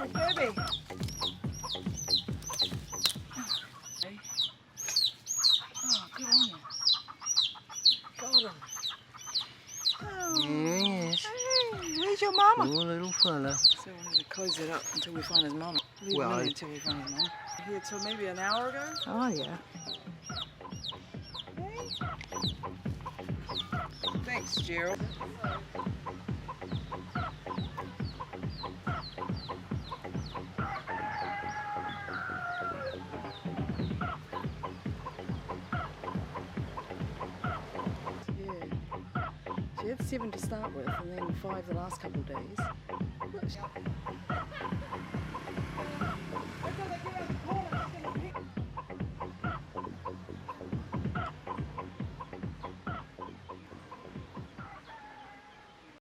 baby. Oh, good on you. Got him. Oh. Yes. Hey, where's your mama? Poor little fella. So we're going to close it up until we find his mama. Leave Well, him in until we find his mama. Here till maybe an hour ago? Oh, yeah. Hey. Thanks, Gerald. She had 7 to start with and then 5 the last couple of days. Look,